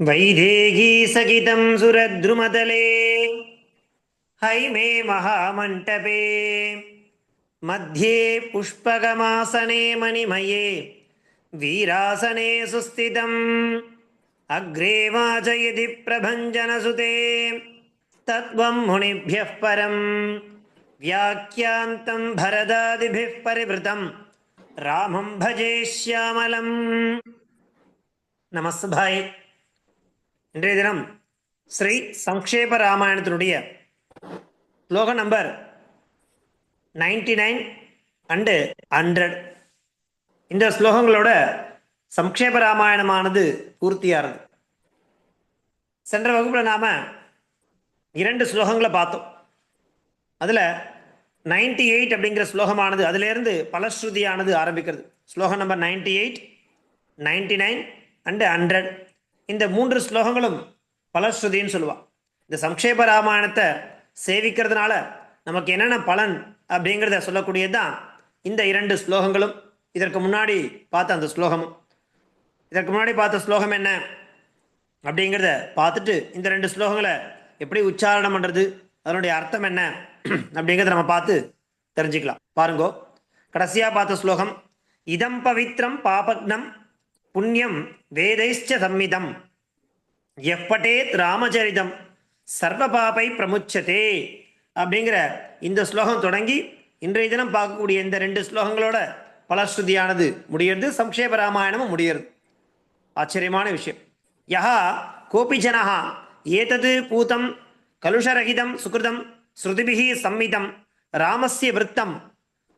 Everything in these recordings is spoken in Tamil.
वैदेही सकितं सुरद्रुमतले हैमे महामण्टपे मध्ये पुष्पकमासने मणिमये वीरासने सुस्थितम् अग्रे वाचयति प्रभञ्जनसुते तत्त्वं मुनिभ्यः परं व्याख्यान्तं भरदादिभिः परिवृतं रामं भजे श्यामलं நமஸ்பாய். இன்றைய தினம் ஸ்ரீ சங்கேப ராமாயணத்தினுடைய ஸ்லோகம் நம்பர் 99 and 100. இந்த ஸ்லோகங்களோட சங்கேப ராமாயணமானது பூர்த்தியாகிறது. சென்ற வகுப்பில் நாம 2 ஸ்லோகங்களை பார்த்தோம். அதில் 98 அப்படிங்கிற ஸ்லோகமானது அதிலிருந்து பலஸ்ருதியானது ஆரம்பிக்கிறது. ஸ்லோகம் நம்பர் 98, 99 and 100. இந்த 3 ஸ்லோகங்களும் பலஸ்ருதின்னு சொல்லுவாள். இந்த சங்கேப ராமாயணத்தை சேவிக்கிறதுனால நமக்கு என்னென்ன பலன் அப்படிங்கிறத சொல்லக்கூடியது தான் இந்த 2 ஸ்லோகங்களும். இதற்கு முன்னாடி பார்த்த அந்த ஸ்லோகமும். இதற்கு முன்னாடி பார்த்த ஸ்லோகம் என்ன அப்படிங்கிறத பார்த்துட்டு இந்த 2 ஸ்லோகங்களை எப்படி உச்சாரணம் பண்ணுறது, அதனுடைய அர்த்தம் என்ன அப்படிங்கிறத நம்ம பார்த்து தெரிஞ்சுக்கலாம். பாருங்கோ, கடைசியாக பார்த்த ஸ்லோகம் இதம் பவித்ரம் பாபக்னம் புண்ணியம் வேதைச்ச சம்மிதம் எப்பட்டேத் ராமச்சரிதம் சர்வ பாபை பிரமுச்சதே அப்படிங்கிற இந்த ஸ்லோகம் தொடங்கி இன்றைய தினம் பார்க்கக்கூடிய இந்த 2 ஸ்லோகங்களோட பலஸ்ருதியானது முடியறது, சங்கேப ராமாயணமும் முடியறது. ஆச்சரியமான விஷயம். யஹா கோபி ஜனஹா ஏதது பூதம் கலுஷரகிதம் சுகிருதம் ஸ்ருதிபிஹி சம்மிதம் ராமஸ்ய விருத்தம்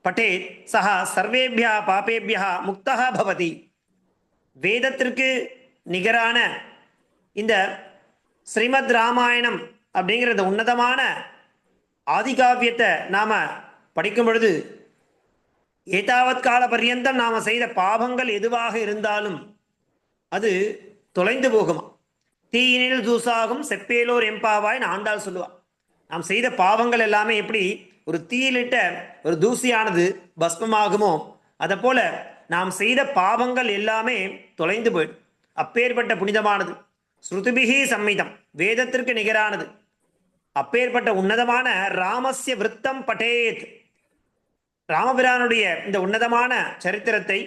பட்டேத் சஹா சர்வேபியா பாபேபியா முக்தஹ பவதி. வேதத்திற்கு நிகரான இந்த ஸ்ரீமத் ராமாயணம் அப்படிங்கிற இந்த உன்னதமான ஆதிகாவியத்தை நாம் படிக்கும் பொழுது ஏதாவத் கால பர்யந்தம் நாம் செய்த பாவங்கள் எதுவாக இருந்தாலும் அது தொலைந்து போகுமா. தீயினில் தூசாகும் செப்பேலோர் எம்பாவாய்னு ஆண்டாள் சொல்லுவாள். நாம் செய்த பாவங்கள் எல்லாமே எப்படி ஒரு தீயிலிட்ட ஒரு தூசியானது பஸ்மமாகுமோ அதை போல நாம் செய்த பாவங்கள் எல்லாமே தொலைந்து போயிடும். அப்பேற்பட்ட புனிதமானது, ஸ்ருதிபிஹி சம்மிதம், வேதத்திற்கு நிகரானது, அப்பேற்பட்ட உன்னதமான ராமஸ்ய விருத்தம் பட்டேத், ராமபிரானுடைய இந்த உன்னதமான சரித்திரத்தை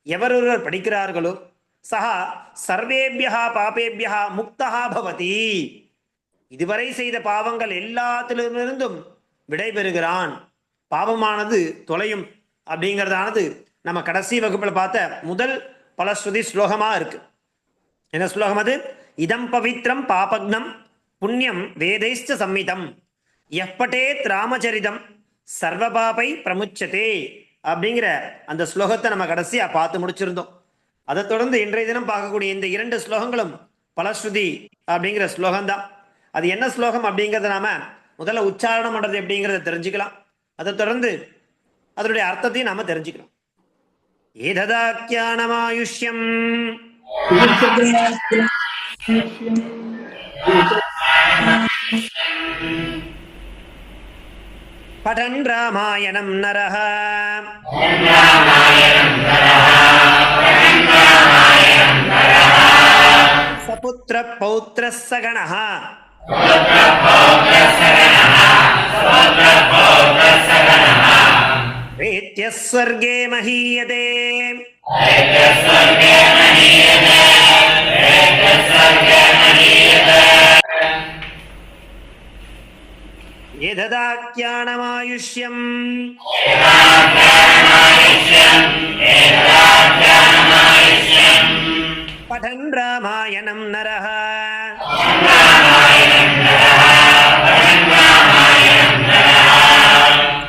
எவரொருவர் படிக்கிறார்களோ சஹா சர்வேபியா பாபேபியா முக்தஹா பவதி, இதுவரை செய்த பாவங்கள் எல்லாத்திலிருந்தும் விடைபெறுகிறான், பாவமானது தொலையும் அப்படிங்கிறதானது நம்ம கடைசி வகுப்பில் பார்த்த முதல் பலஸ்ருதி ஸ்லோகமா இருக்கு. என்ன ஸ்லோகம் அது? இதம் பவித்ரம் பாபக்னம் புண்ணியம் வேதைச்ச சம்மிதம் எப்பட்டேத் ராமச்சரிதம் சர்வபாபை பிரமுச்சதே அப்படிங்கிற அந்த ஸ்லோகத்தை நம்ம கடைசியா பார்த்து முடிச்சிருந்தோம். அதை தொடர்ந்து இன்றைய தினம் பார்க்கக்கூடிய இந்த 2 ஸ்லோகங்களும் பலஸ்ருதி அப்படிங்கிற ஸ்லோகம்தான். அது என்ன ஸ்லோகம் அப்படிங்கிறத நாம முதல்ல உச்சாரணம் பண்றது எப்படிங்கிறத தெரிஞ்சுக்கலாம். அதை தொடர்ந்து அதனுடைய அர்த்தத்தையும் நாம தெரிஞ்சுக்கலாம். ஏததாக்கியானமாயுஷ்யம் Biden Ramayanam நரஹ சபுத்ர பௌத்ர சகணஹ வேத்ய ஸ்வர்கே மஹீயதே ஏததாக்கியானமாயுஷ்யம் Biden Ramayanam நரஹ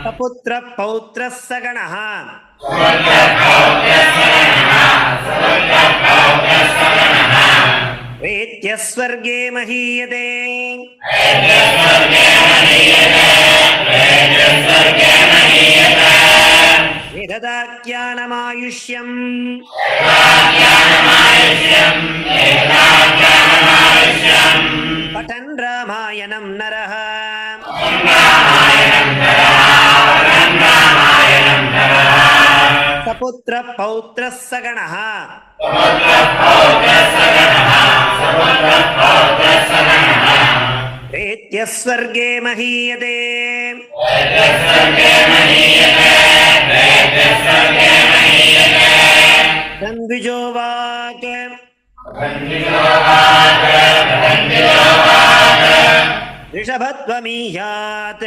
சபுத்ர பௌத்ர சகணஹ வேத்ய ஸ்வர்கே மஹீயதே ஏததாக்கியானமாயுஷ்யம் Biden Ramayanam நரஹ சபுத்ர பௌத்ர சகணஹ प्रेत्यस्वर्गे महीयते द्विजोवाच ऋषभत्वमीयात्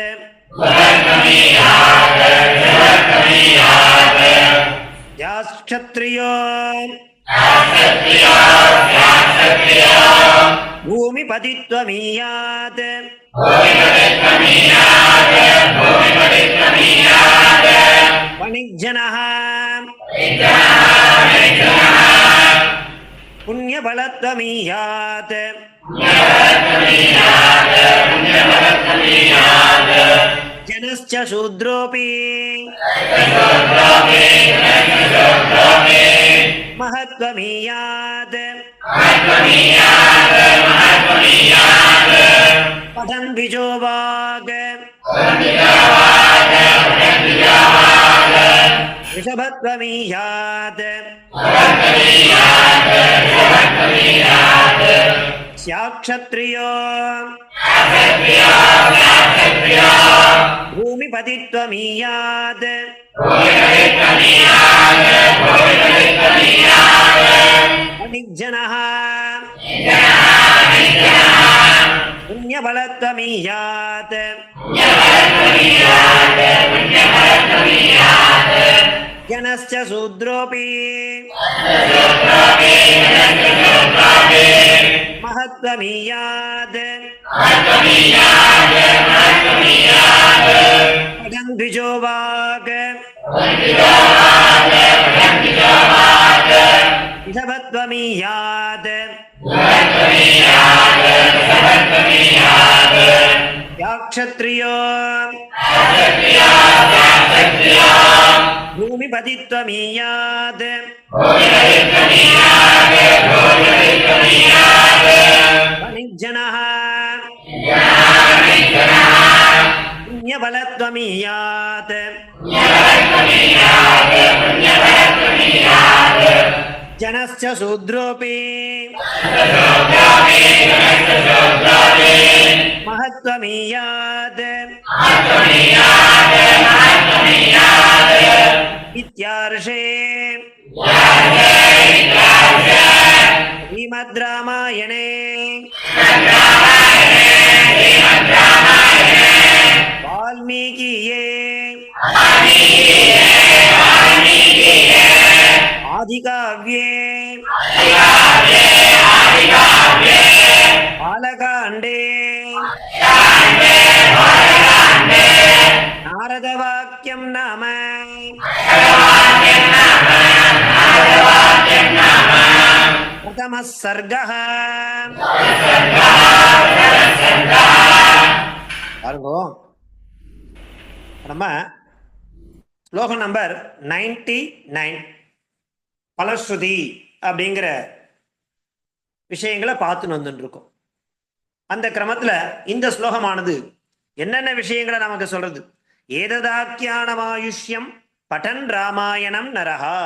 याक्षत्रियो भूमिपतित्वमीयात् वणिज्जनः पुण्यबलत्वमीयात् जनश्च शूद्रोऽपि महत्त्वमीयात् पठन् द्विजोवाग ऋषभत्वमीयात् स्याक्षत्रियो भूमिपतित्वमीयात् वणिज्जनः पुण्यबलत्वमीयात् जनश्च शूद्रोऽपि महत्त्वमीयात् पठन् द्विजोवाग ऋषभत्वमीयात् याक्षत्रियो भूमिपतित्वमीयात् वणिज्जनः पुण्यबलत्वमीयात् जनश्च शूद्रोऽपि महत्त्वमीयात् इत्यार्षे श्रीमद्रामायणे वाल्मीकिये आदिकाव्ये बालकाण्डे नारदवाक्यं नाम प्रथमः सर्गः. பாருங்க, நம்ம ஸ்லோகம் நம்பர் 99 பலஸ்ருதி அப்படிங்கிற விஷயங்களை பார்த்துன்னு வந்துட்டு இருக்கோம். அந்த கிரமத்துல இந்த ஸ்லோகமானது என்னென்ன விஷயங்களை நமக்கு சொல்றது? ஏததாக்கியானமாயுஷ்யம் படன் ராமாயணம் நரஹா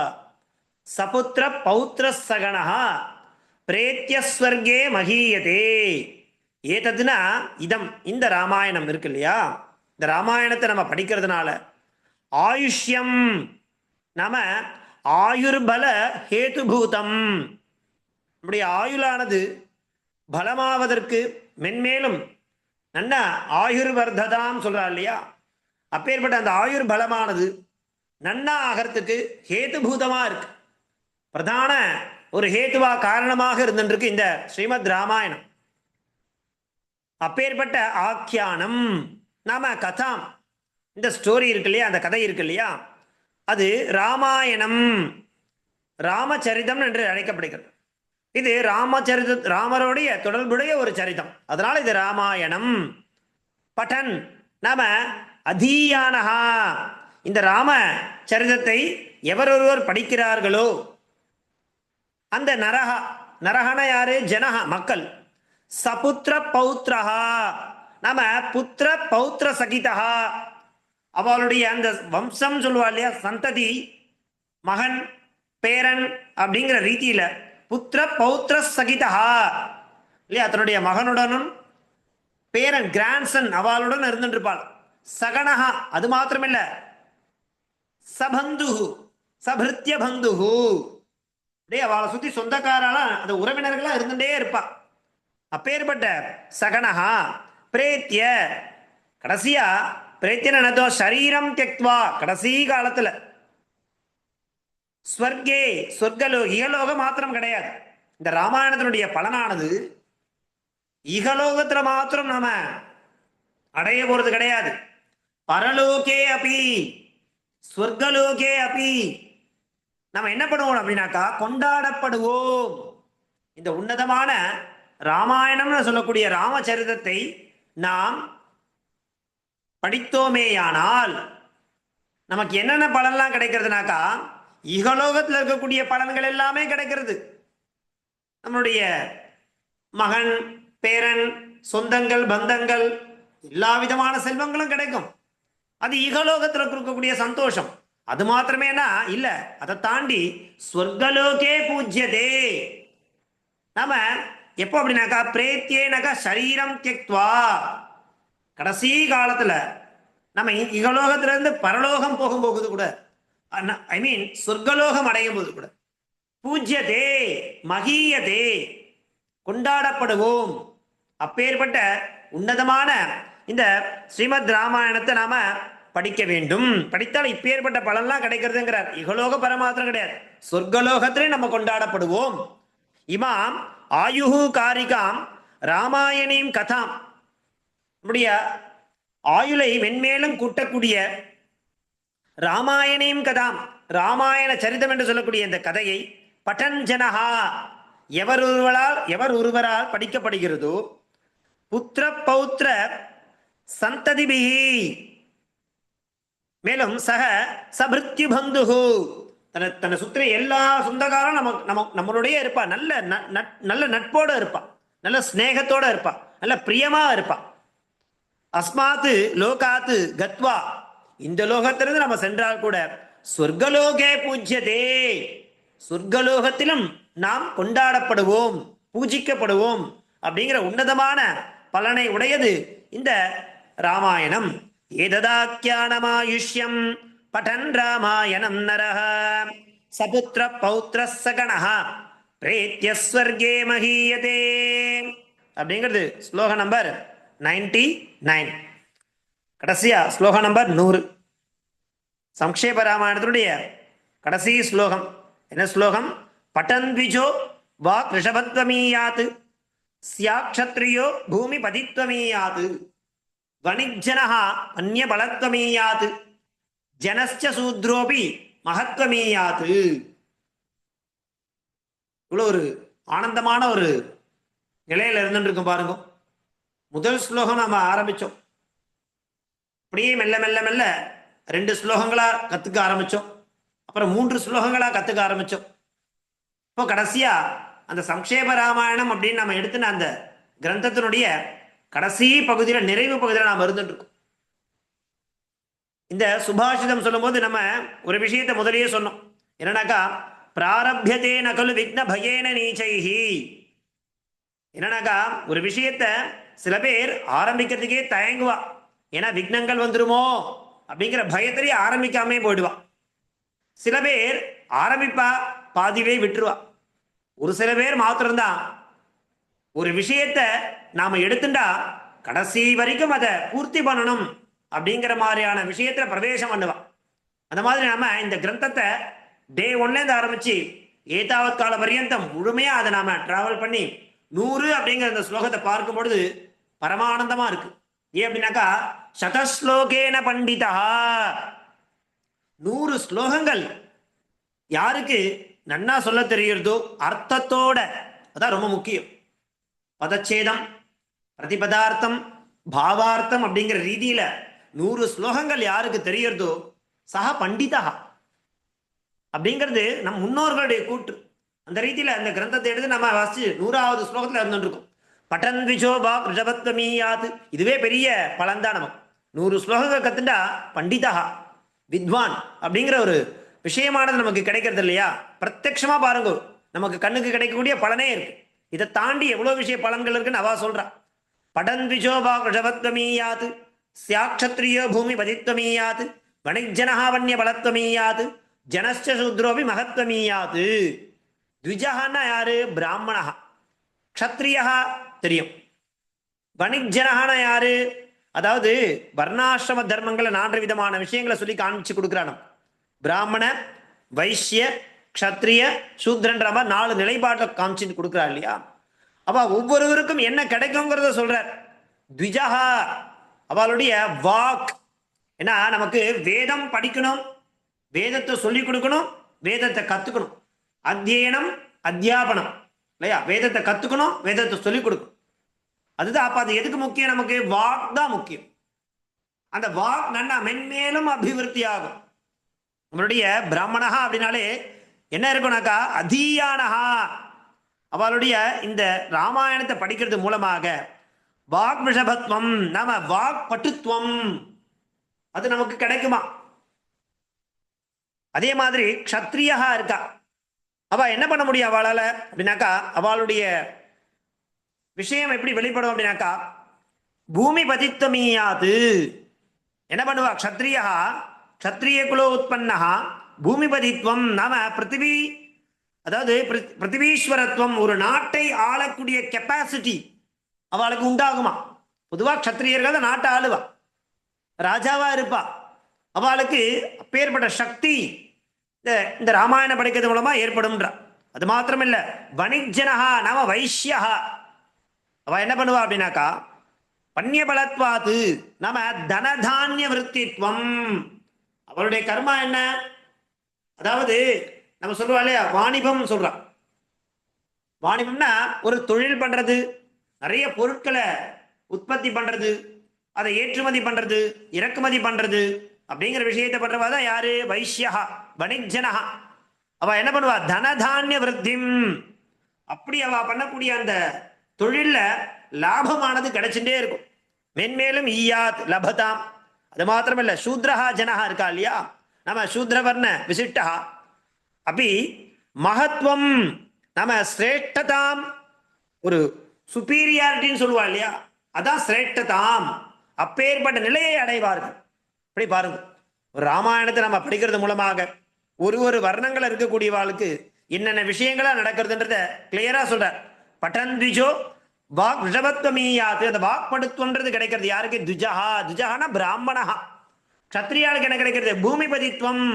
சபுத்திர பௌத்திர சகனஹா பிரேத்யஸ்வர்கே மகீயதே. ஏததுனா இதம், இந்த ராமாயணம் இருக்கு இல்லையா, இந்த ராமாயணத்தை நம்ம படிக்கிறதுனால ஆயுஷ்யம் நாம ஆயுர்பல ஹேதுபூதம், நம்முடைய ஆயுளானது பலமாவதற்கு மென்மேலும் நன்னா ஆயுர்வர்ததாம் சொல்றா இல்லையா, அப்பேற்பட்ட அந்த ஆயுர் பலமானது நன்னா ஆகிறதுக்கு ஹேதுபூதமா இருக்கு. பிரதான ஒரு ஹேதுவா காரணமாக இருந்துருக்கு இந்த ஸ்ரீமத் ராமாயணம். அப்பேற்பட்ட ஆக்கியானம் நாம கதாம், இந்த ஸ்டோரி இருக்கு இல்லையா, அந்த கதை இருக்கு இல்லையா, அது ராமாயணம், ராமச்சரிதம் என்று அழைக்கப்படுகிறது. இது ராமருடைய தொடர்புடைய ஒரு சரிதம், அதனால இது ராமாயணம். பட்டன் நாம அதீயானஹா, இந்த ராம சரிதத்தை எவரொருவர் படிக்கிறார்களோ அந்த நரஹா, நரஹன யாரு? ஜனஹா, மக்கள். சபுத்திர பௌத்ரஹா, நாம புத்திர பௌத்திர சகிதா, அவளுடைய அந்த வம்சம் சொல்லுவா இல்லையா, சந்ததி, மகன் பேரன் அப்படிங்கிற ரீதியில புத்திர பௌத்திர சகிதா இல்லையா, தன்னுடைய மகனுடனும் பேரன் கிராண்ட்சன் அவளுடன் இருந்துருப்பாள். சகனஹா அது மாத்திரமில்ல, சபந்து சபிருத்திய பந்து அவளை சுத்தி சொந்தக்காரால அந்த உறவினர்களா இருந்துட்டே இருப்பா. அப்பேற்பட்ட சகனஹா பிரேத்திய கடைசியா பிரேத்தியன் என்னதோ சரீரம் தியக்த்வா கடைசி காலத்துல ஸ்வர்கே இகலோகம் மாத்திரம் கிடையாது. இந்த ராமாயணத்தினுடைய பலனானது இகலோகத்துல மாத்திரம் நாம அடைய போறது கிடையாது. பரலோகே அப்பி ஸ்வர்கலோகே அப்பி நம்ம என்ன பண்ணுவோம் அப்படின்னாக்கா கொண்டாடப்படுவோம். இந்த உன்னதமான ராமாயணம்னு சொல்லக்கூடிய ராமச்சரிதத்தை நாம் படித்தோமேயானால் நமக்கு என்னென்ன பலன்லாம் கிடைக்கிறதுனாக்கா இகலோகத்தில் இருக்கக்கூடிய பலன்கள் எல்லாமே கிடைக்கிறது. நம்மளுடைய மகன் பேரன் சொந்தங்கள் பந்தங்கள் எல்லா விதமான செல்வங்களும் கிடைக்கும். அது இகலோகத்தில் இருக்கக்கூடிய சந்தோஷம். அது மாத்திரமேனா இல்ல, அதை தாண்டி ஸ்வர்கலோகே பூஜ்யதே. நாம எப்போ அப்படின்னாக்கா பிரேத்தியேனக சரீரம் தியக்த்வா கடைசி காலத்துல நம்ம இகலோகத்துல இருந்து பரலோகம் போகும்போது கூட, ஐ மீன் சொர்க்கலோகம் அடையும் போது கூட பூஜ்யதே மகீயதே கொண்டாடப்படுவோம். அப்பேற்பட்ட உன்னதமான இந்த ஸ்ரீமத் ராமாயணத்தை நாம படிக்க வேண்டும். படித்தால் இப்பேற்பட்ட பலன்லாம் கிடைக்கிறதுங்கிறார். இகலோக பரமாத்திரம் கிடையாது, சொர்க்கலோகத்திலே நம்ம கொண்டாடப்படுவோம். இமாம் ஆயுஹு காரிகாம் ராமாயணீம் கதாம் நம்முடைய ஆயுளை மென்மேலும் கூட்டக்கூடிய ராமாயணீம் கதாம் ராமாயண சரிதம் என்று சொல்லக்கூடிய இந்த கதையை பட்டஞ்சனஹா எவர் ஒருவரால் படிக்கப்படுகிறதோ புத்திர பௌத்திர சந்ததிபிஹி மேலும் சக சபிருத்யு பந்துஹு தன்னை சுத்திர எல்லா சொந்தக்காரும் நம்மளுடைய இருப்பா. நல்ல நட்போட இருப்பா, நல்ல ஸ்நேகத்தோட இருப்பா, நல்ல பிரியமா இருப்பா. அஸ்மாத்து லோகாத்து கத்வா இந்த லோகத்திலிருந்து நம்ம சென்றால் கூட சொர்க்கலோகே பூஜ்யதே சொர்க்கலோகத்திலும் நாம் கொண்டாடப்படுவோம், பூஜிக்கப்படுவோம் அப்படிங்கிற உன்னதமான பலனை உடையது இந்த ராமாயணம். ஏததாக்கியானமாயுஷ்யம் படன் ராமாயணம் நரஹ சபுத்திர பௌத்திர சகணஹ பிரேத்ய ஸ்வர்கே மஹீயதே அப்படிங்கிறது ஸ்லோகம் நம்பர் 99. கடைசியா ஸ்லோகம் நம்பர் 100 சம்க்ஷேப ராமாயணத்தினுடைய கடைசி ஸ்லோகம். என்ன ஸ்லோகம்? பட்டன்விஜோ வா ரிஷபத்வமீயாத் ஸ்யாக்ஷத்ரியோ பூமி பதித்வமீயாத் வணிஜ்ஜனஹ அந்நிய பலத்வமீயாத் ஜனஸ்ச சூத்ரோபி மகத்வமீயாத். இவ்வளோ ஒரு ஆனந்தமான ஒரு நிலையில இருந்துட்டு இருக்கும் பாருங்க. முதல் ஸ்லோகம் நாம ஆரம்பிச்சோம், அப்படியே மெல்ல மெல்ல மெல்ல 2 ஸ்லோகங்களா கத்துக்க ஆரம்பிச்சோம், அப்புறம் 3 ஸ்லோகங்களா கத்துக்க ஆரம்பிச்சோம். இப்போ கடைசியா அந்த சம்க்ஷேப ராமாயணம் அப்படின்னு நம்ம எடுத்துன அந்த கிரந்தத்தினுடைய கடைசி பகுதியில நிறைவு பகுதியில் நாம் இருந்துட்டு இருக்கோம். இந்த சுபாஷிதம் சொல்லும் போது நம்ம ஒரு விஷயத்தை முதலியே சொன்னோம். என்னன்னாக்கா பிராரப்யதே நகலு விக்ன பயேன நீச்சைஹி. என்னன்னாக்கா ஒரு விஷயத்த சில பேர் ஆரம்பிக்கிறதுக்கே தயங்குவா, ஏன்னா விக்னங்கள் வந்துருமோ அப்படிங்கிற பயத்திலேயே ஆரம்பிக்காமே போயிடுவா. சில பேர் ஆரம்பிப்பா, பாதியிலே விட்டுருவா. ஒரு சில பேர் மாத்திரம்தான் ஒரு விஷயத்த நாம எடுத்துட்டா கடைசி வரைக்கும் அதை பூர்த்தி பண்ணணும் அப்படிங்கிற மாதிரியான விஷயத்துல பிரவேசம் பண்ணுவா. அந்த மாதிரி நாம இந்த கிரந்தத்தை டே 1லேருந்து ஆரம்பிச்சு ஏதாவது கால பரியந்தம் முழுமையா அதை நாம டிராவல் பண்ணி 100 அப்படிங்கிற இந்த ஸ்லோகத்தை பார்க்கும் பொழுது பரமானந்தமா இருக்கு. ஏன் அப்படின்னாக்கா சதஸ்லோகேன பண்டிதா 100 ஸ்லோகங்கள் யாருக்கு நன்னா சொல்ல தெரியுறதோ அர்த்தத்தோட, அதான் ரொம்ப முக்கியம். பதச்சேதம் பிரதிபதார்த்தம் பாவார்த்தம் அப்படிங்கிற ரீதியில 100 ஸ்லோகங்கள் யாருக்கு தெரியுறதோ சக பண்டிதா அப்படிங்கிறது நம் முன்னோர்களுடைய கூற்று. அந்த ரீதியில அந்த கிரந்தத்தை எடுத்து நம்ம வாசிச்சு 100வது ஸ்லோகத்துல இருந்துருக்கும். பட்டன் விஜோபா கிருஷபத்வமீயாத், இதுவே பெரிய பலன்தான். நமக்கு 100 ஸ்லோகங்கள் கத்துட்டா பண்டிதா வித்வான் அப்படிங்கிற ஒரு விஷயமானது நமக்கு கிடைக்கிறது இல்லையா? பிரத்யட்சமா பாருங்க, நமக்கு கண்ணுக்கு கிடைக்கக்கூடிய பலனே இருக்கு. இதை தாண்டி எவ்வளவு விஷய பலன்கள் இருக்குன்னு அவா சொல்றா. படன் விஜோபா ரிஷபத்வமீயாத் சியாக்ஷத்ரியோ பூமி பதித்வமீயாத் வணிஜனஹா வன்ய பலத்வமீயாத் ஜனஸ்ச சூத்ரோபி மகத்வமீயாத். த்விஜஹன்னா யாரு? பிராமணஹா. க்ஷத்ரியஹா தெரியும். வணிஜனஹானா யாரு? அதாவது வர்ணாசிரம தர்மங்களை 4 விதமான விஷயங்களை சொல்லி காமிச்சு கொடுக்குறான். பிராமண, வைசிய, க்ஷத்ரிய, சூத்ரன்ற மாதிரி 4 நிலைப்பாட்டை காமிச்சு கொடுக்குறா இல்லையா? அப்ப ஒவ்வொருவருக்கும் என்ன கிடைக்குங்கிறத சொல்றார். த்விஜஹா அவளுடைய வாக். ஏன்னா நமக்கு வேதம் படிக்கணும், வேதத்தை சொல்லிக் கொடுக்கணும், வேதத்தை கத்துக்கணும். அத்தியனம் அத்தியாபனம் இல்லையா? வேதத்தை கத்துக்கணும், வேதத்தை சொல்லிக் கொடுக்கணும். அதுதான். அப்ப அது எதுக்கு முக்கியம்? நமக்கு வாக் தான் முக்கியம். அந்த வாக் நன்னா மென்மேலும் அபிவிருத்தி ஆகும். நம்மளுடைய பிராமணஹா அப்படின்னாலே என்ன இருக்கும்னாக்கா அதீயானஹா. அவளுடைய இந்த ராமாயணத்தை படிக்கிறது மூலமாக வாக் விஷபத்வம், நாம வாக் பட்டுத்துவம் அது நமக்கு கிடைக்குமா? அதே மாதிரி க்ஷத்ரியா இருக்கா. அவ என்ன பண்ண முடியும் அவளால அப்படின்னாக்கா, அவளுடைய விஷயம் எப்படி வெளிப்படும் அப்படின்னாக்கா பூமி பதித்வமீயாது. என்ன பண்ணுவா? க்ஷத்ரியா க்ஷத்ரிய குலோ உற்பன்னஹா பூமி பதித்வம் நாம பிருத்திவி, அதாவது பிருத்திவீஸ்வரத்துவம், ஒரு நாட்டை ஆளக்கூடிய கெப்பாசிட்டி அவளுக்கு உண்டாகுமா? பொதுவாக க்ஷத்ரியர்கள் தான் நாட்டை ஆளுவா, ராஜாவா இருப்பா. அவளுக்கு அப்பேற்பட்ட சக்தி இந்த ராமாயணம் படிக்கிறது மூலமா ஏற்படும்ன்றா. அது மாத்திரம் இல்ல, வணிஜனஹா நாம வைஷ்யா. அவ என்ன பண்ணுவா அப்படின்னாக்கா பன்யபலத்வாத்து நாம தனதானிய விருத்தித்வம். அவளுடைய கர்மா என்ன? அதாவது நம்ம சொல்லுவா இல்லையா, வாணிபம் சொல்றான். வாணிபம்னா ஒரு தொழில் பண்றது, நிறைய பொருட்களை உற்பத்தி பண்றது, அதை ஏற்றுமதி பண்றது, இறக்குமதி பண்றது அப்படிங்கிற விஷயத்தை பண்றவா தான் யாரு? வைஷ்யா, வணிஜனஹா. அவ என்ன பண்ணுவா? தனதானிய விருத்திம். அப்படி அவ பண்ணக்கூடிய அந்த தொழில்ல லாபமானது கிடைச்சுட்டே இருக்கும், மென்மேலும் ஈயாத் லபதாம். அது மாத்திரமல்ல, சூத்ரஹா ஜனஹா இருக்கா இல்லையா, நம்ம சூத்ரவர்ண விசிட்டா அப்படி மகத்துவம், நம்ம சிரேஷ்டதாம், ஒரு சுப்பீரியாரிட்டின்னு சொல்லுவா இல்லையா, அதான் சிரேஷ்டதாம். அப்பேற்பட்ட நிலையை அடைவார்கள். அப்படி பாருங்க, ஒரு ராமாயணத்தை நம்ம படிக்கிறது மூலமாக ஒரு வர்ணங்கள் இருக்கக்கூடியவாளுக்கு என்னென்ன விஷயங்களா நடக்கிறதுன்றத கிளியரா சொல்றார். பட்டன் த்விஜோ வாக் ரிஷபத்வமீயாத்து. அந்த வாக்படுத்துவன்றது கிடைக்கிறது யாருக்கு? த்விஜஹா. த்விஜஹானா பிராமணஹா. க்ஷத்ரியாளுக்கு என்ன கிடைக்கிறது? பூமிபதித்வம்.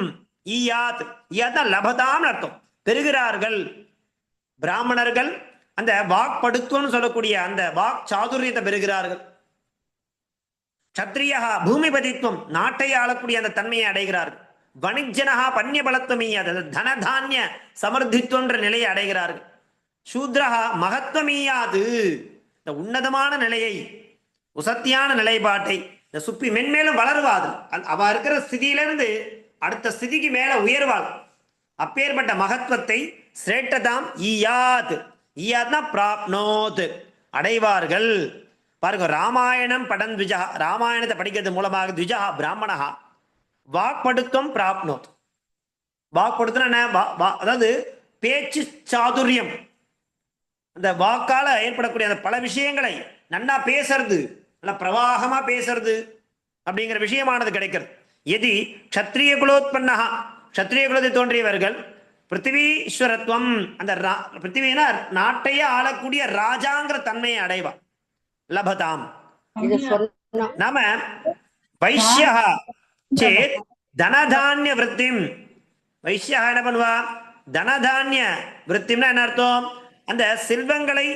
ஈயாத். ஈயாத் லபதாம் அர்த்தம், பெறுகிறார்கள். பிராமணர்கள் அந்த வாக்படுத்துவம் சொல்லக்கூடிய அந்த வாக் சாதுரியத்தை பெறுகிறார்கள். க்ஷத்ரியா பூமிபதித்வம், நாட்டை ஆளக்கூடிய அந்த தன்மையை அடைகிறார்கள். வணிஜனஹா பன்யபலத்வமீயாத், தனதானிய சமர்த்தித்வன்ற நிலையை அடைகிறார்கள். சூத்ரஹா மகத்வமீயாது, இந்த உன்னதமான நிலையை, உசத்தியான நிலைப்பாட்டை, இந்த சுப்பி மென்மேலும் வளருவாது. அவ இருக்கிற ஸ்திதியிலிருந்து அடுத்த ஸ்திதிக்கு மேல உயர்வாள். அப்பேற்பட்ட மகத்துவத்தை சிரேஷ்டதாம் ஈயாத். ஈயாத்னா பிராப்னோத், அடைவார்கள். பாருங்க, ராமாயணம் படன் த்விஜா. ராமாயணத்தை படிக்கிறது மூலமாக த்விஜா பிராமணஹா வாக்படுத்துவம் பிராப்னோத். வாக்படுத்தின அதாவது பேச்சு சாதுரியம், அந்த வாக்கால ஏற்படக்கூடிய அந்த பல விஷயங்களை நன்னா பேசுறது, நல்ல பிரவாகமா பேசுறது அப்படிங்கிற விஷயமானது கிடைக்கிறது. எதி க்ஷத்ரிய குலோத்பன்னஹா, க்ஷத்ரிய குலத்தை தோன்றியவர்கள் பிருத்திவீஸ்வரத்துவம், அந்த பிருத்திவினா நாட்டையே ஆளக்கூடிய ராஜாங்கிற தன்மையை அடைவா. லபதாம். நாம வைஷ்யா சேத் தனதானிய விருத்திம். வைஷ்யா என்ன பண்ணுவா? தனதானிய விருத்திம்னா என்ன அர்த்தம்? அந்த செல்வங்களை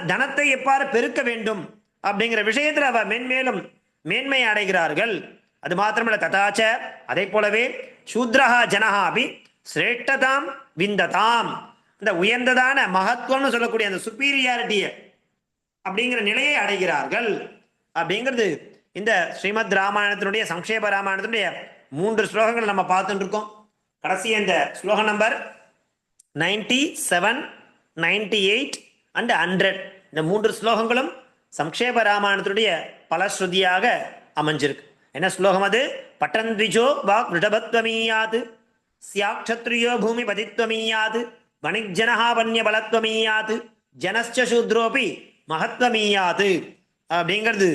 தனத்தை எப்பாறு பெருக்க வேண்டும் அப்படிங்கிற விஷயத்துல அவ மென்மேலும் மேன்மை அடைகிறார்கள். அது மாத்திரமல்ல, ததாச்ச அதை போலவே சூத்ரஹா ஜனஹா அபி சிரேஷ்டதாம் விந்ததாம், அந்த உயர்ந்ததான மகத்துவம்னு சொல்லக்கூடிய அந்த சுப்பீரியாரிட்டியை அப்படிங்கிற நிலையை அடைகிறார்கள். அப்படிங்கிறது இந்த ஸ்ரீமத் ராமாயணத்தினுடைய சங்கேப ராமாயணத்தினுடைய 3 ஸ்லோகங்கள் நம்ம பார்த்துட்டு இருக்கோம். கடைசி இந்த ஸ்லோகம் நம்பர் 97, 98 and 100, இந்த 3 ஸ்லோகங்களும் சங்கேப ராமாயணத்தினுடைய பலஸ்ருதியாக அமைஞ்சிருக்கு. என்ன ஸ்லோகம் அது? பட்டன் த்விஜோ வாக் ரிஷபத்வமீயாது, ஸ்யாக்ஷத்ரியோ பூமி பதித்வமீயாது, வணிஜனஹா பன்ய பலத்வமீயாத் ஜனஸ்ச சூத்ரோபி மகத்வமீயாத் அப்படிங்கிறது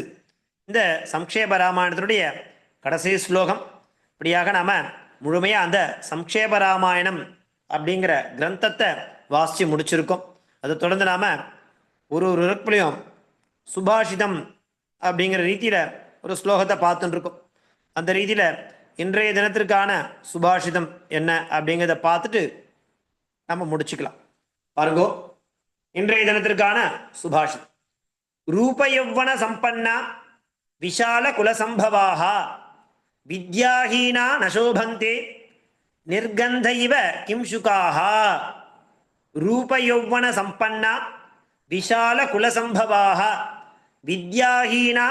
இந்த சம்க்ஷேப ராமாயணத்தினுடைய கடைசி ஸ்லோகம். இப்படியாக நாம முழுமையா அந்த சம்க்ஷேப ராமாயணம் அப்படிங்கிற கிரந்தத்தை வாசிச்சு முடிச்சிருக்கோம். அதை தொடர்ந்து நாம ஒரு இடத்துலையும் சுபாஷிதம் அப்படிங்கிற ரீதியில ஒரு ஸ்லோகத்தை பார்த்துட்டு இருக்கோம். அந்த ரீதியில இன்றைய தினத்திற்கான சுபாஷிதம் என்ன அப்படிங்கிறத பார்த்துட்டு நம்ம முடிச்சுக்கலாம். பாருங்கோ, இன்றைய தினத்திற்கான சுபாஷிதம். ரூபயௌவன சம்பன்னா விஷால குலசம்பவாக வித்யாஹீனா நசோபந்தே நிர்கந்த இவ கிம்சுகாஹ. ரூபயௌவன சம்பன்னா விஷால குலசம்பவாக வித்யாஹீனா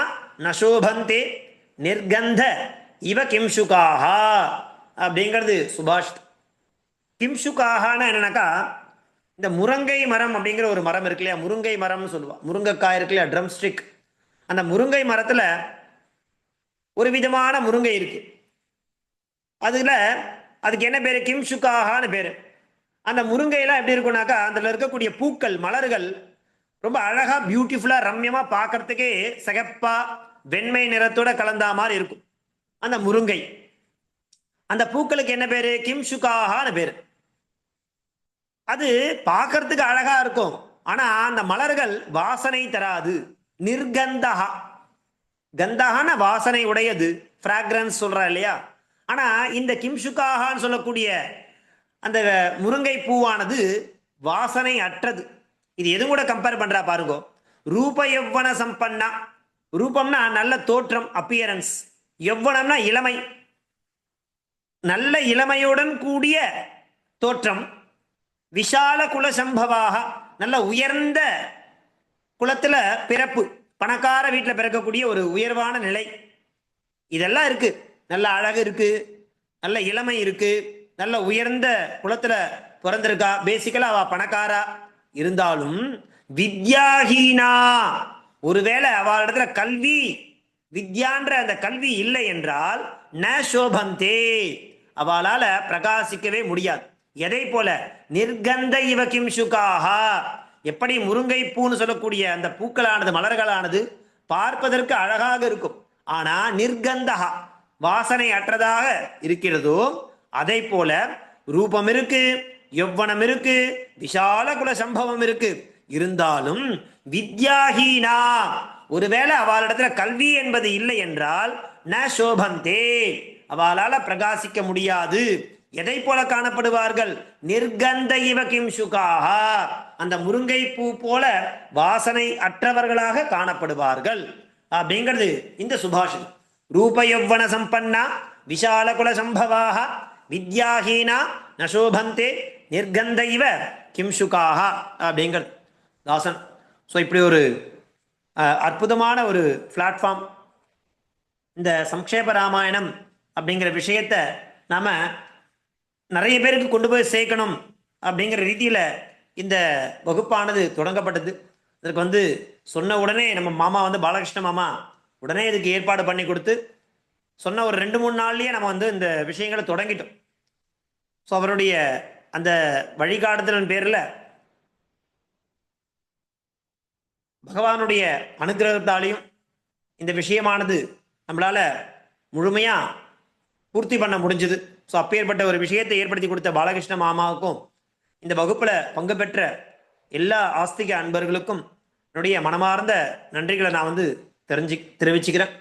நசோபந்தே நிர்கந்த இவ கிம்சுகாஹ அப்படிங்கிறது சுபாஷிதம். கிம்சுகாஹான்னு என்னன்னாக்கா, இந்த முருங்கை மரம் அப்படிங்கிற ஒரு மரம் இருக்கு இல்லையா, முருங்கை மரம்னு சொல்லுவா. முருங்கைக்காய் இருக்கு இல்லையா, ட்ரம் ஸ்டிக். அந்த முருங்கை மரத்துல ஒரு விதமான முருங்கை இருக்கு. அதுக்கு என்ன பேரு? கிம்சுகாஹான்னு பேரு. அந்த முருங்கையெல்லாம் எப்படி இருக்கும்னாக்கா, அதுல இருக்கக்கூடிய பூக்கள், மலர்கள் ரொம்ப அழகா பியூட்டிஃபுல்லா ரம்யமா பார்க்கறதுக்கே சிகப்பா வெண்மை நிறத்தோட கலந்தா மாதிரி இருக்கும் அந்த முருங்கை. அந்த பூக்களுக்கு என்ன பேரு? கிம்சுகாஹான்னு பேரு. அது பார்க்கறதுக்கு அழகா இருக்கும், ஆனா அந்த மலர்கள் வாசனை தராது. நிர்கந்தஹா, கந்தகான வாசனை உடையது, ஃப்ராக்ரன்ஸ் சொல்றா இல்லையா. ஆனா இந்த கிம்சுகாஹான்னு சொல்லக்கூடிய அந்த முருங்கை பூவானது வாசனை அற்றது. இது எதுவும் கூட கம்பேர் பண்றா பாருங்க. ரூப யௌவன சம்பன்னா, ரூபம்னா நல்ல தோற்றம், அப்பியரன்ஸ். யௌவனம்னா இளமை, நல்ல இளமையுடன் கூடிய தோற்றம். விஷால குல சம்பவாக, நல்ல உயர்ந்த குலத்துல பிறப்பு, பணக்கார வீட்டில் பிறக்கக்கூடிய ஒரு உயர்வான நிலை. இதெல்லாம் இருக்கு. நல்ல அழகு இருக்கு, நல்ல இளமை இருக்கு, நல்ல உயர்ந்த குலத்துல பிறந்திருக்கா. பேசிக்கலா அவ பணக்காரா இருந்தாலும் வித்யாஹீனா, ஒருவேளை அவளிடத்துல கல்வி, வித்யான்ற அந்த கல்வி இல்லை என்றால் ந சோபந்தே, அவளால பிரகாசிக்கவே முடியாது. எதை போல? நிர்கந்த இவ கிம்சுகாஹா, எப்படி முருங்கை பூன்னு சொல்லக்கூடிய அந்த பூக்களானது, மலர்களானது பார்ப்பதற்கு அழகாக இருக்கும், ஆனா நிர்கந்தஹா, வாசனை அற்றதாக இருக்கிறதோ, அதை போல ரூபம் இருக்கு, யௌவனம் இருக்கு, விஷால குல சம்பவம் இருக்கு. இருந்தாலும் வித்யாஹீனா, ஒருவேளை அவளிடத்துல கல்வி என்பது இல்லை என்றால் ந சோபந்தே, அவளால பிரகாசிக்க முடியாது. எதை போல காணப்படுவார்கள்? நிர்கந்த இவ கிம்சுகாஹா, அந்த முருங்கை பூ போல வாசனை அற்றவர்களாக காணப்படுவார்கள் அப்படிங்கிறது இந்த சுபாஷிதம். ரூப யௌவன சம்பன்னா விஷால குல சம்பவாக வித்யாஹீனா நசோபந்தே நிர்கந்த இவ கிம்சுகாஹா அப்படிங்கிறது தாசன். ஸோ இப்படி ஒரு அற்புதமான ஒரு பிளாட்ஃபார்ம் இந்த சம்க்ஷேப ராமாயணம் அப்படிங்கிற விஷயத்த நாம நிறைய பேருக்கு கொண்டு போய் சேர்க்கணும் அப்படிங்கிற ரீதியில இந்த வகுப்பானது தொடங்கப்பட்டது. இதற்கு சொன்ன உடனே நம்ம மாமா பாலகிருஷ்ண மாமா உடனே இதுக்கு ஏற்பாடு பண்ணி கொடுத்து சொன்ன ஒரு 2-3 நாள்லயே நம்ம இந்த விஷயங்களை தொடங்கிட்டோம். ஸோ அவருடைய அந்த வழிகாட்டுதலின் பேர்ல பகவானுடைய அனுகிரகத்தாலையும் இந்த விஷயமானது நம்மளால முழுமையா பூர்த்தி பண்ண முடிஞ்சது. ஸோ அப்பேற்பட்ட ஒரு விஷயத்தை ஏற்படுத்தி கொடுத்த பாலகிருஷ்ண மாமாவுக்கும் இந்த வகுப்புல பங்கு பெற்ற எல்லா ஆஸ்திக அன்பர்களுக்கும் என்னுடைய மனமார்ந்த நன்றிகளை நான் தெரிவிச்சுக்கிறேன்.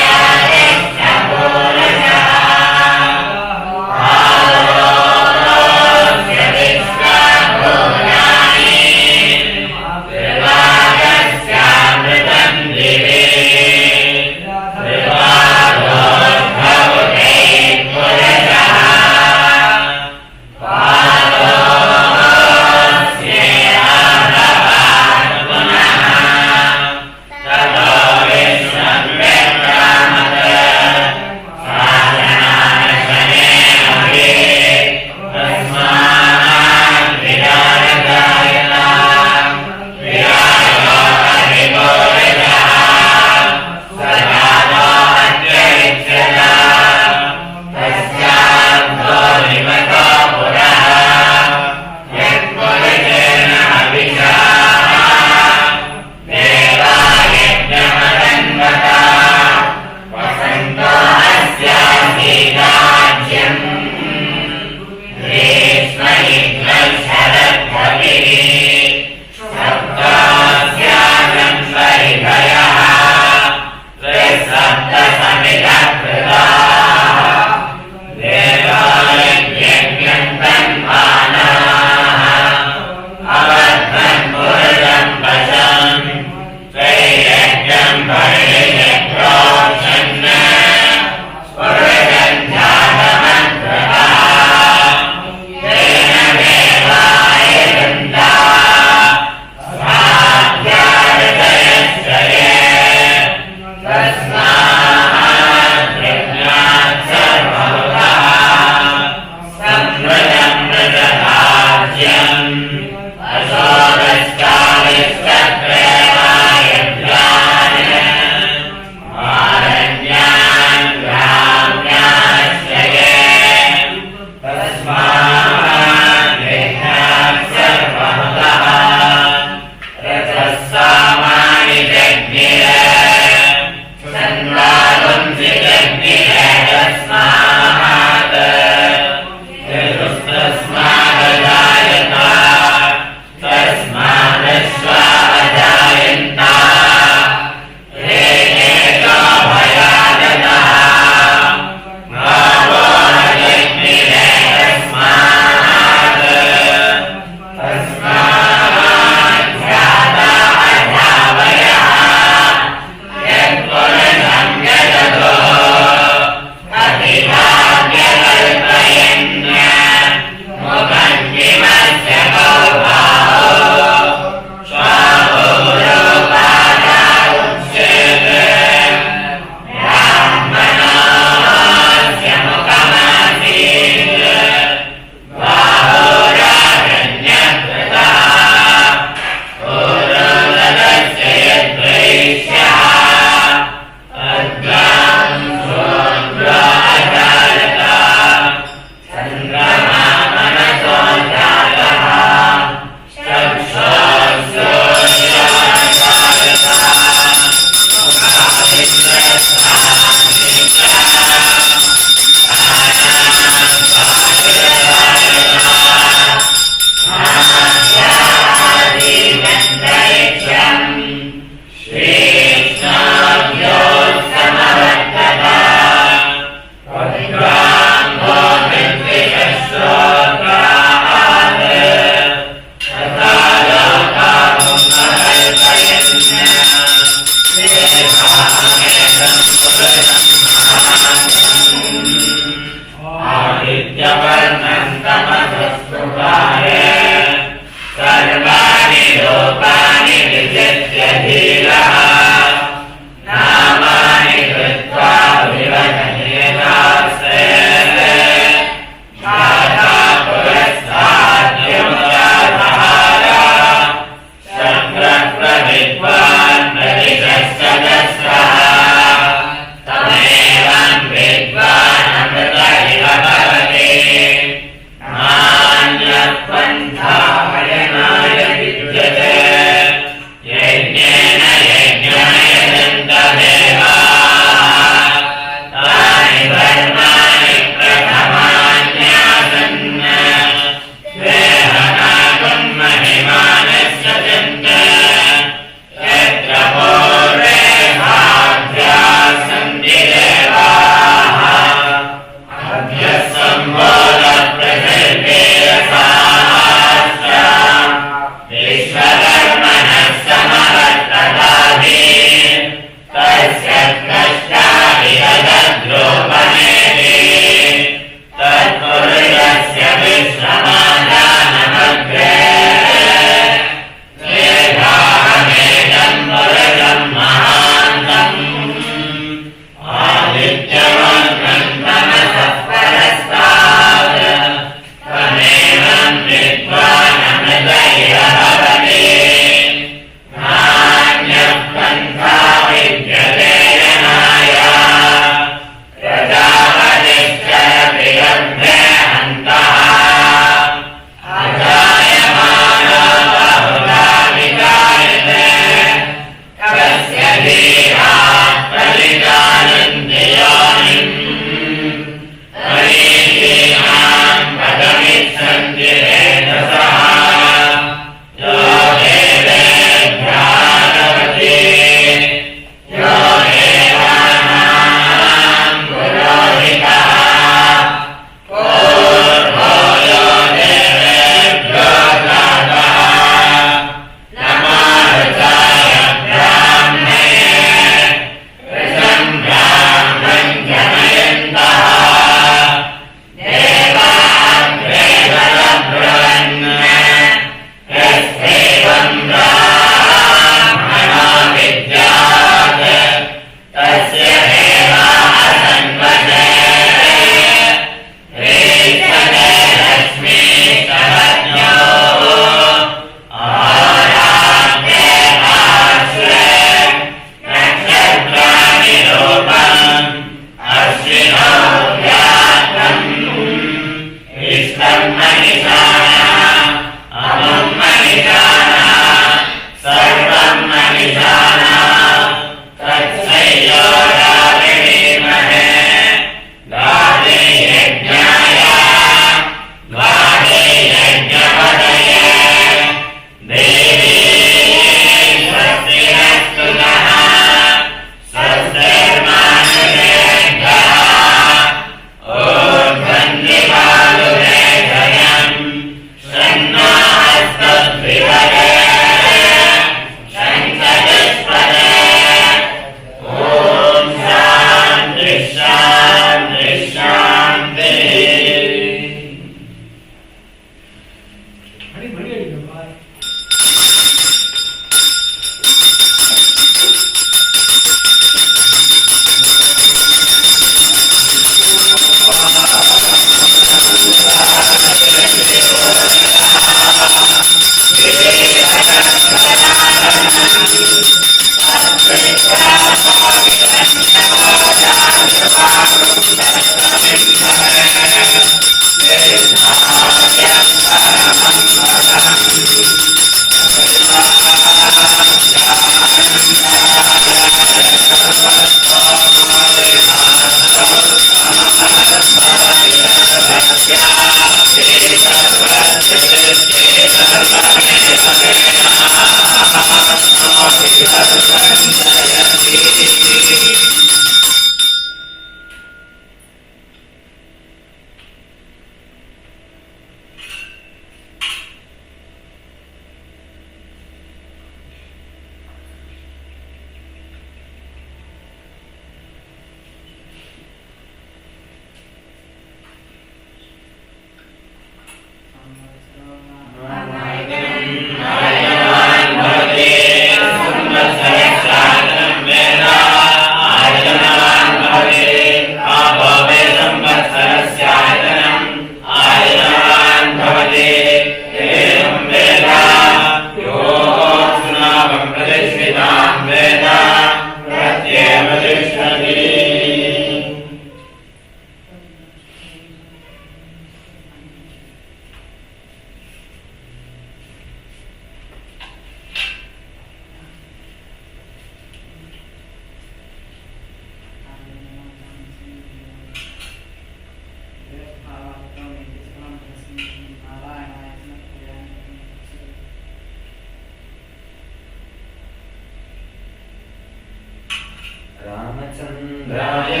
चन्द्राय